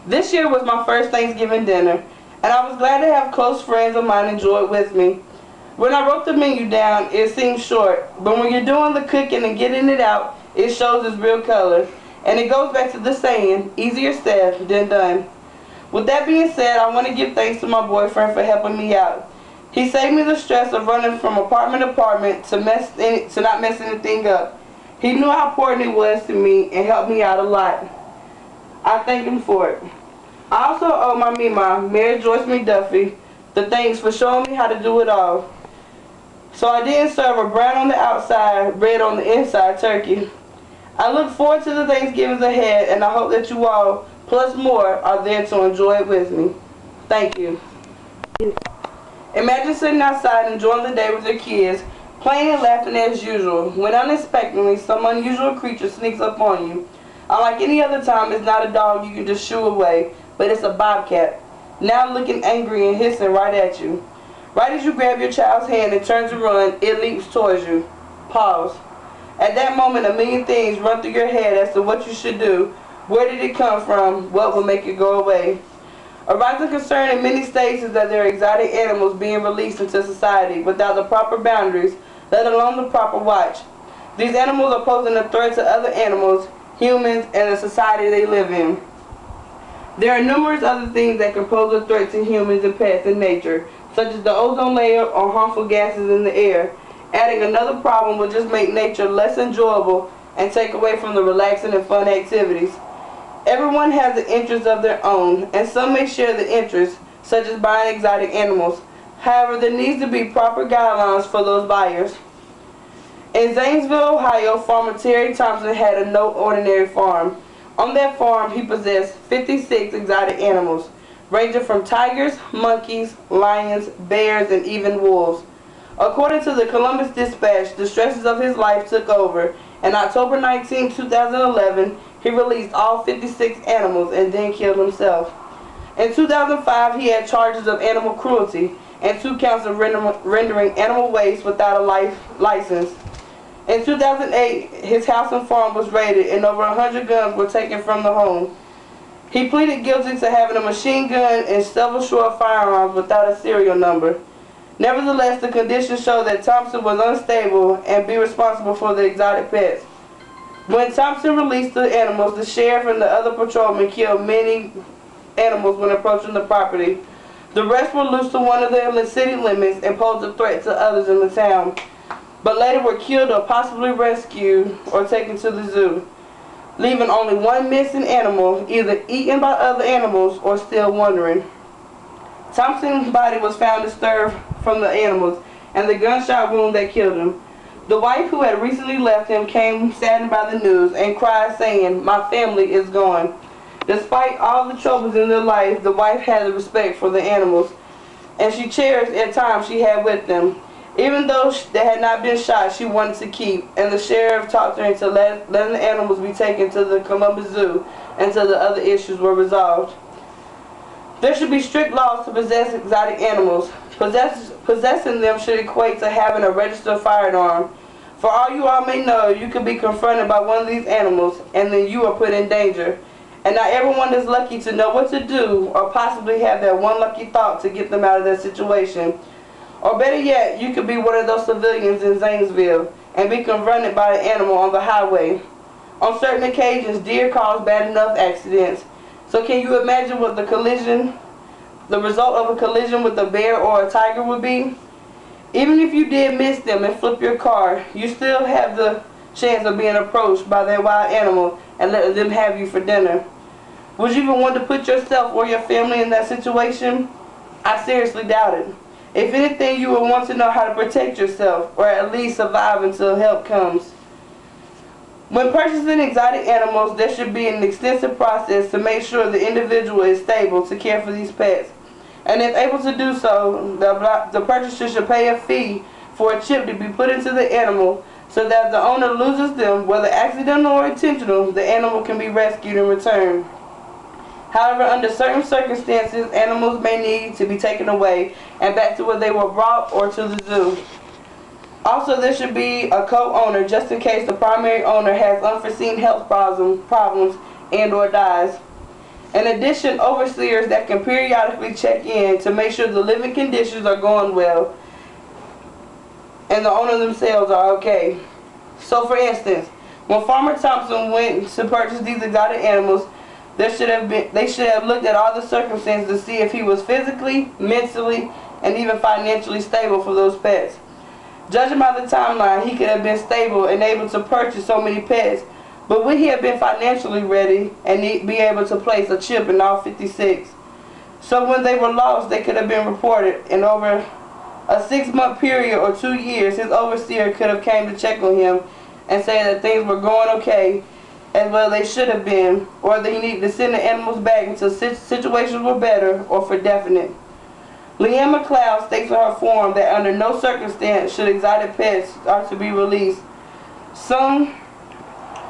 This year was my first Thanksgiving dinner, and I was glad to have close friends of mine enjoy it with me. When I wrote the menu down, it seemed short, but when you're doing the cooking and getting it out, it shows its real color. And it goes back to the saying, easier said than done. With that being said, I want to give thanks to my boyfriend for helping me out. He saved me the stress of running from apartment to apartment to not mess anything up. He knew how important it was to me and helped me out a lot. I thank him for it. I also owe my Mima, Mary Joyce McDuffie, the thanks for showing me how to do it all. So I didn't serve a brown on the outside, red on the inside turkey. I look forward to the Thanksgivings ahead, and I hope that you all, plus more, are there to enjoy it with me. Thank you. Imagine sitting outside enjoying the day with your kids, playing and laughing as usual, when unexpectedly some unusual creature sneaks up on you. Unlike any other time, it's not a dog you can just shoo away, but it's a bobcat, now looking angry and hissing right at you. Right as you grab your child's hand and turn to run, it leaps towards you. Pause. At that moment, a million things run through your head as to what you should do. Where did it come from? What will make it go away? A rising concern in many states is that there are exotic animals being released into society without the proper boundaries, let alone the proper watch. These animals are posing a threat to other animals, humans, and the society they live in. There are numerous other things that can pose a threat to humans and pets in nature, such as the ozone layer or harmful gases in the air. Adding another problem will just make nature less enjoyable and take away from the relaxing and fun activities. Everyone has an interest of their own, and some may share the interest, such as buying exotic animals. However, there needs to be proper guidelines for those buyers. In Zanesville, Ohio, farmer Terry Thompson had a no ordinary farm. On that farm, he possessed 56 exotic animals, ranging from tigers, monkeys, lions, bears, and even wolves. According to the Columbus Dispatch, the stresses of his life took over, and October 19, 2011, he released all 56 animals and then killed himself. In 2005, he had charges of animal cruelty and 2 counts of rendering animal waste without a license. In 2008, his house and farm was raided and over 100 guns were taken from the home. He pleaded guilty to having a machine gun and several short firearms without a serial number. Nevertheless, the conditions show that Thompson was unstable and be responsible for the exotic pets. When Thompson released the animals, the sheriff and the other patrolmen killed many animals when approaching the property. The rest were loose to one of the city limits and posed a threat to others in the town, but later were killed or possibly rescued or taken to the zoo, leaving only one missing animal, either eaten by other animals or still wandering. Thompson's body was found disturbed from the animals and the gunshot wound that killed him. The wife who had recently left him came saddened by the news and cried saying, "My family is gone." Despite all the troubles in their life, the wife had a respect for the animals, and she cherished the time she had with them. Even though they had not been shot, she wanted to keep, and the sheriff talked her into letting the animals be taken to the Columbus Zoo until the other issues were resolved. There should be strict laws to possess exotic animals. Possessing them should equate to having a registered firearm. For all you all may know, you could be confronted by one of these animals, and then you are put in danger. And not everyone is lucky to know what to do, or possibly have that one lucky thought to get them out of that situation. Or better yet, you could be one of those civilians in Zanesville and be confronted by an animal on the highway. On certain occasions, deer cause bad enough accidents. So can you imagine what the result of a collision with a bear or a tiger would be? Even if you did miss them and flip your car, you still have the chance of being approached by that wild animal and letting them have you for dinner. Would you even want to put yourself or your family in that situation? I seriously doubt it. If anything, you would want to know how to protect yourself, or at least survive until help comes. When purchasing exotic animals, there should be an extensive process to make sure the individual is stable to care for these pets. And if able to do so, the purchaser should pay a fee for a chip to be put into the animal so that if the owner loses them, whether accidental or intentional, the animal can be rescued and returned. However, under certain circumstances, animals may need to be taken away and back to where they were brought or to the zoo. Also, there should be a co-owner just in case the primary owner has unforeseen health problems and or dies. In addition, overseers that can periodically check in to make sure the living conditions are going well and the owner themselves are okay. So for instance, when Farmer Thompson went to purchase these exotic animals, they should have looked at all the circumstances to see if he was physically, mentally, and even financially stable for those pets. Judging by the timeline, he could have been stable and able to purchase so many pets, but would he have been financially ready and be able to place a chip in all 56? So when they were lost, they could have been reported, and over a 6-month period or 2 years, his overseer could have came to check on him and say that things were going okay as well they should have been, or that he needed to send the animals back until situations were better or for definite. Leanne McLeod states in her form that under no circumstance should exotic pets are to be released. Some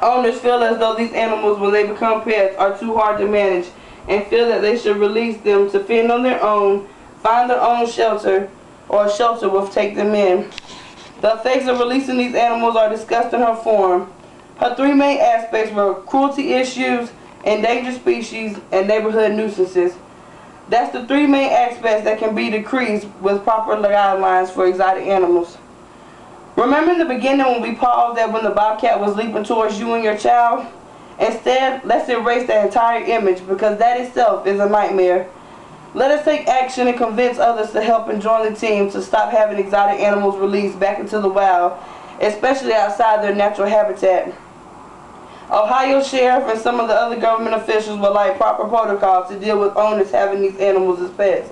owners feel as though these animals, when they become pets, are too hard to manage and feel that they should release them to fend on their own, find their own shelter, or a shelter will take them in. The effects of releasing these animals are discussed in her form. Her 3 main aspects were cruelty issues, endangered species, and neighborhood nuisances. That's the 3 main aspects that can be decreased with proper guidelines for exotic animals. Remember in the beginning when we paused that when the bobcat was leaping towards you and your child? Instead, let's erase that entire image because that itself is a nightmare. Let us take action and convince others to help and join the team to stop having exotic animals released back into the wild, especially outside their natural habitat. Ohio Sheriff and some of the other government officials would like proper protocols to deal with owners having these animals as pets.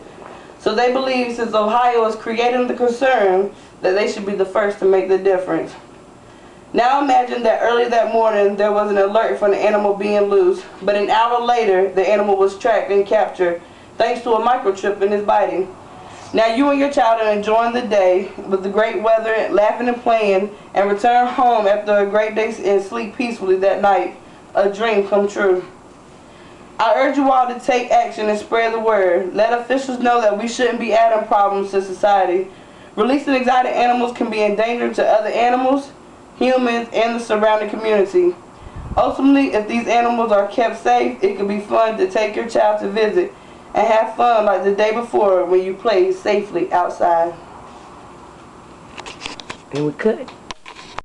So they believe since Ohio is creating the concern that they should be the first to make the difference. Now imagine that early that morning there was an alert for the animal being loose, but an hour later the animal was tracked and captured thanks to a microchip in his body. Now you and your child are enjoying the day with the great weather, laughing and playing, and return home after a great day and sleep peacefully that night. A dream come true. I urge you all to take action and spread the word. Let officials know that we shouldn't be adding problems to society. Releasing exotic animals can be endangering to other animals, humans, and the surrounding community. Ultimately, if these animals are kept safe, it can be fun to take your child to visit and have fun like the day before when you played safely outside. And we could.